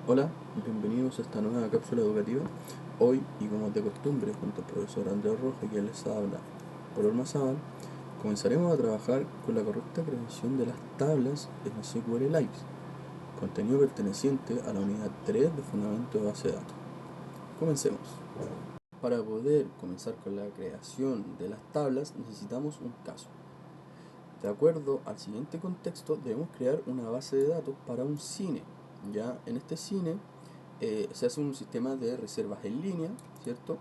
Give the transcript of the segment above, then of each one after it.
Hola, bienvenidos a esta nueva cápsula educativa. Hoy, y como de costumbre, junto al profesor Andrés Rojas, quien les habla por Ormazábal, comenzaremos a trabajar con la correcta creación de las tablas en SQLite, contenido perteneciente a la unidad 3 de Fundamento de Base de Datos. Comencemos. Para poder comenzar con la creación de las tablas necesitamos un caso. De acuerdo al siguiente contexto, debemos crear una base de datos para un cine. Ya en este cine se hace un sistema de reservas en línea, ¿cierto?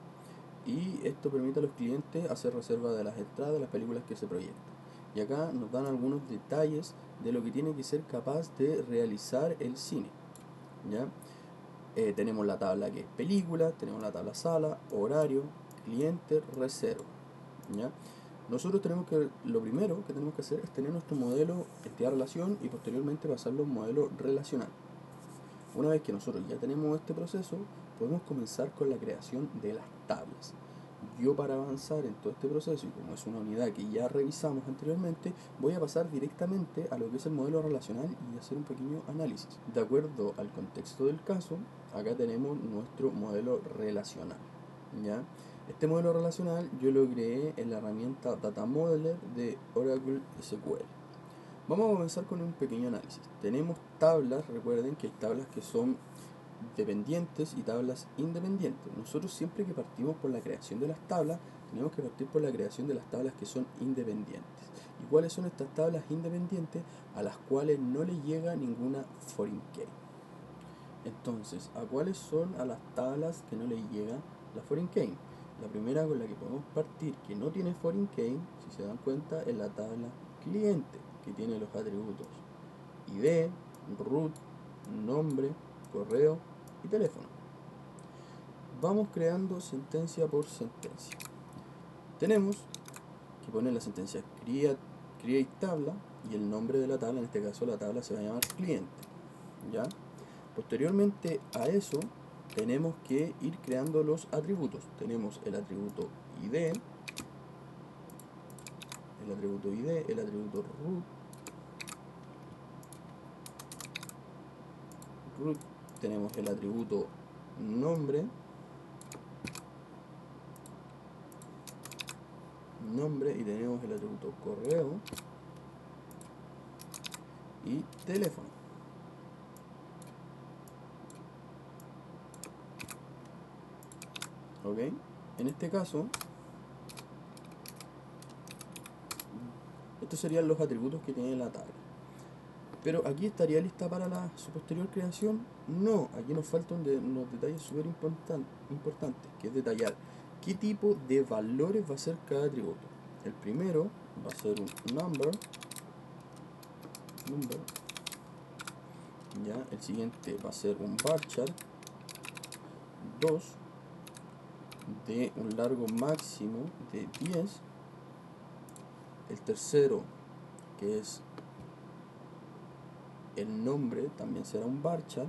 Y esto permite a los clientes hacer reserva de las entradas de las películas que se proyectan. Y acá nos dan algunos detalles de lo que tiene que ser capaz de realizar el cine. ¿Ya? Tenemos la tabla que es película, tenemos la tabla sala, horario, cliente, reserva. ¿Ya? Nosotros lo primero que tenemos que hacer es tener nuestro modelo entidad-relación y posteriormente pasarlo a un modelo relacional. Una vez que nosotros ya tenemos este proceso, podemos comenzar con la creación de las tablas. Yo, para avanzar en todo este proceso, y como es una unidad que ya revisamos anteriormente, voy a pasar directamente a lo que es el modelo relacional y hacer un pequeño análisis. De acuerdo al contexto del caso, acá tenemos nuestro modelo relacional, ¿ya? Este modelo relacional yo lo creé en la herramienta Data Modeler de Oracle SQL. Vamos a comenzar con un pequeño análisis. Tenemos tablas, recuerden que hay tablas que son dependientes y tablas independientes. Nosotros, siempre que partimos por la creación de las tablas, tenemos que partir por la creación de las tablas que son independientes. ¿Y cuáles son estas tablas independientes? A las cuales no le llega ninguna foreign key. Entonces, ¿a cuáles son a las tablas que no le llega la foreign key? La primera con la que podemos partir, que no tiene foreign key, si se dan cuenta, es la tabla cliente, que tiene los atributos ID, root, nombre, correo y teléfono. Vamos creando sentencia por sentencia. Tenemos que poner la sentencia create tabla y el nombre de la tabla, en este caso la tabla se va a llamar cliente. ¿Ya? Posteriormente a eso, tenemos que ir creando los atributos. Tenemos el atributo ID, el atributo root, tenemos el atributo nombre, y tenemos el atributo correo y teléfono. ¿Ok? En este caso, estos serían los atributos que tiene la tabla. Pero aquí estaría lista para su posterior creación. No, aquí nos faltan unos detalles súper importantes, que es detallar qué tipo de valores va a ser cada atributo. El primero va a ser un number, ya. El siguiente va a ser un varchar 2 de un largo máximo de 10. El tercero, que es el nombre, también será un varchar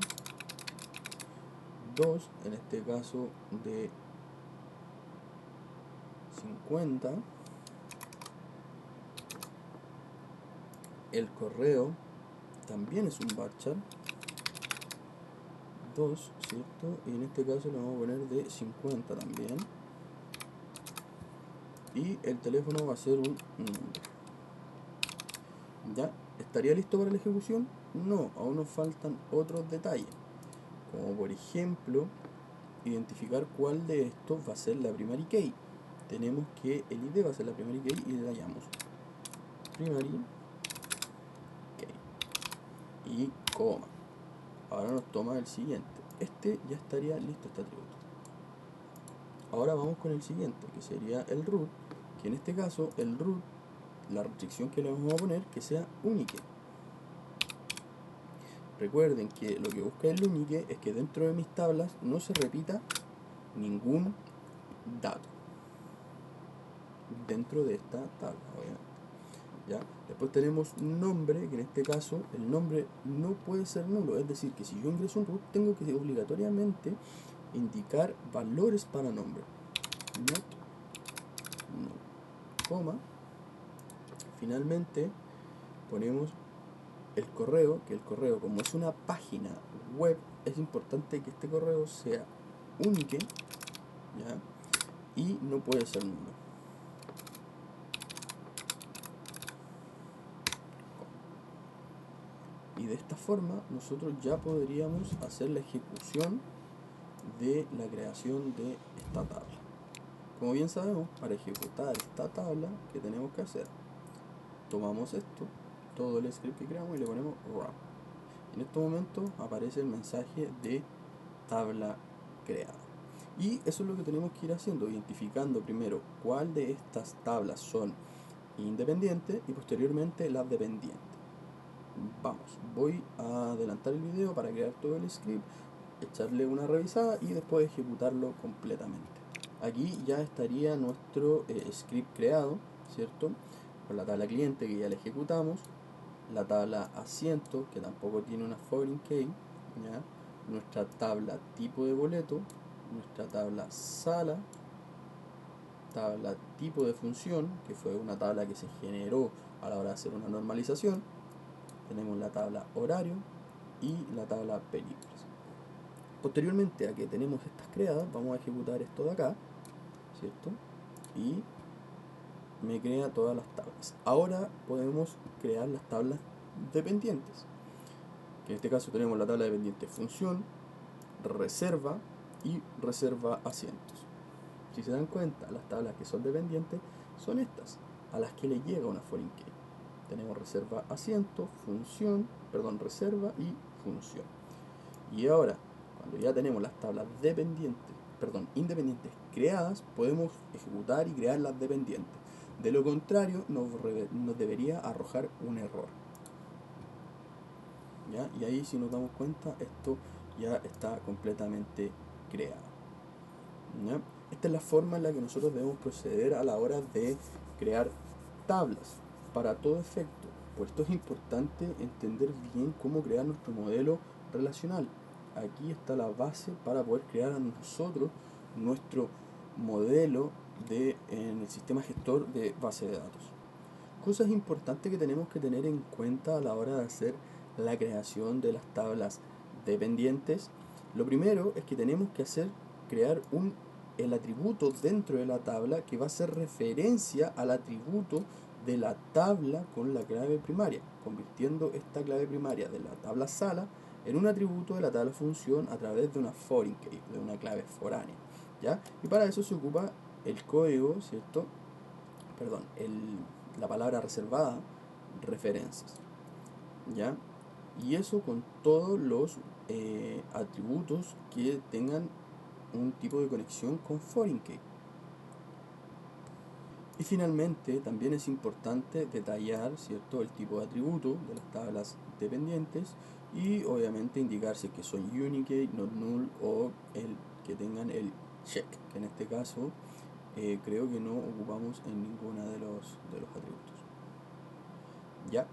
2, en este caso de 50. El correo también es un varchar 2, ¿cierto? Y en este caso le vamos a poner de 50 también. Y el teléfono va a ser un número. ¿Ya? ¿Estaría listo para la ejecución? No, aún nos faltan otros detalles, como por ejemplo identificar cuál de estos va a ser la primary key. Tenemos que el ID va a ser la primary key y detallamos primary key y coma. Ahora nos toma el siguiente. Este ya estaría listo, este atributo. Ahora vamos con el siguiente, que sería el root, que en este caso el root, la restricción que le vamos a poner, que sea unique. Recuerden que lo que busca el unique es que dentro de mis tablas no se repita ningún dato dentro de esta tabla, obviamente. ¿Ya? Después tenemos nombre, que en este caso el nombre no puede ser nulo, es decir, que si yo ingreso un root tengo que obligatoriamente indicar valores para nombre. Not null, coma. Finalmente ponemos el correo, que el correo, como es una página web, es importante que este correo sea único, ¿ya? Y no puede ser nulo. Y de esta forma nosotros ya podríamos hacer la ejecución de la creación de esta tabla. Como bien sabemos, para ejecutar esta tabla, ¿qué tenemos que hacer? Tomamos esto, todo el script que creamos, y le ponemos run. En este momento aparece el mensaje de tabla creada. Y eso es lo que tenemos que ir haciendo, identificando primero cuál de estas tablas son independientes y posteriormente las dependientes. Vamos, voy a adelantar el video para crear todo el script, echarle una revisada y después ejecutarlo completamente. Aquí ya estaría nuestro script creado, ¿cierto? Con la tabla cliente que ya la ejecutamos, la tabla asiento que tampoco tiene una foreign key, ¿ya? Nuestra tabla tipo de boleto, nuestra tabla sala, tabla tipo de función, que fue una tabla que se generó a la hora de hacer una normalización. Tenemos la tabla horario y la tabla películas. Posteriormente a que tenemos estas creadas, vamos a ejecutar esto de acá, ¿cierto? Y me crea todas las tablas. Ahora podemos crear las tablas dependientes, que en este caso tenemos la tabla dependiente función, reserva y reserva asientos. Si se dan cuenta, las tablas que son dependientes son estas, a las que le llega una foreign key. Tenemos reserva asiento, función, reserva y función. Y ahora, cuando ya tenemos las tablas independientes creadas, podemos ejecutar y crear las dependientes. De lo contrario, nos debería arrojar un error. ¿Ya? Y ahí, si nos damos cuenta, esto ya está completamente creado. ¿Ya? Esta es la forma en la que nosotros debemos proceder a la hora de crear tablas para todo efecto. Por esto es importante entender bien cómo crear nuestro modelo relacional. Aquí está la base para poder crear a nosotros nuestro modelo en el sistema gestor de base de datos. Cosas importantes que tenemos que tener en cuenta a la hora de hacer la creación de las tablas dependientes. Lo primero es que tenemos que crear el atributo dentro de la tabla que va a hacer referencia al atributo de la tabla con la clave primaria, convirtiendo esta clave primaria de la tabla sala en un atributo de la tabla función a través de una foreign key, de una clave foránea, ¿ya? Y para eso se ocupa el código, ¿cierto? La palabra reservada, referencias, ¿ya? Y eso con todos los atributos que tengan un tipo de conexión con foreign key. Y finalmente también es importante detallar, ¿cierto?, el tipo de atributo de las tablas dependientes y obviamente indicar si es que son unique, not null o el que tengan el check, que en este caso creo que no ocupamos en ninguna de los atributos. ¿Ya?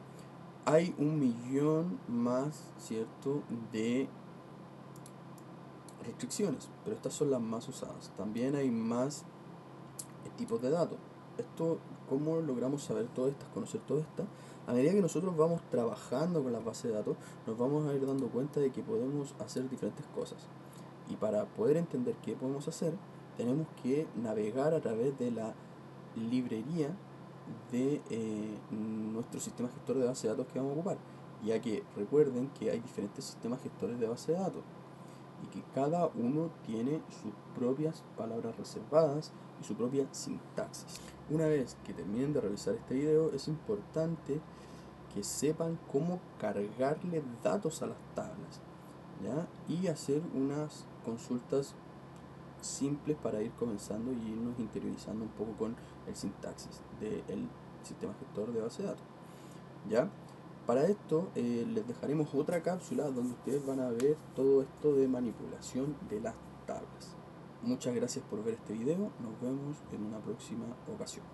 Hay un millón más, ¿cierto?, de restricciones, pero estas son las más usadas. También hay más tipos de datos. Esto, ¿cómo logramos saber todas estas, conocer todas estas? A medida que nosotros vamos trabajando con las bases de datos, nos vamos a ir dando cuenta de que podemos hacer diferentes cosas. Y para poder entender qué podemos hacer, tenemos que navegar a través de la librería de nuestro sistema gestor de base de datos que vamos a ocupar, ya que recuerden que hay diferentes sistemas gestores de base de datos y que cada uno tiene sus propias palabras reservadas y su propia sintaxis. Una vez que terminen de revisar este video, es importante que sepan cómo cargarle datos a las tablas, ¿ya? Y hacer unas consultas simples para ir comenzando y irnos interiorizando un poco con el sintaxis del sistema gestor de base de datos, ¿ya? Para esto les dejaremos otra cápsula donde ustedes van a ver todo esto de manipulación de las tablas. Muchas gracias por ver este video, nos vemos en una próxima ocasión.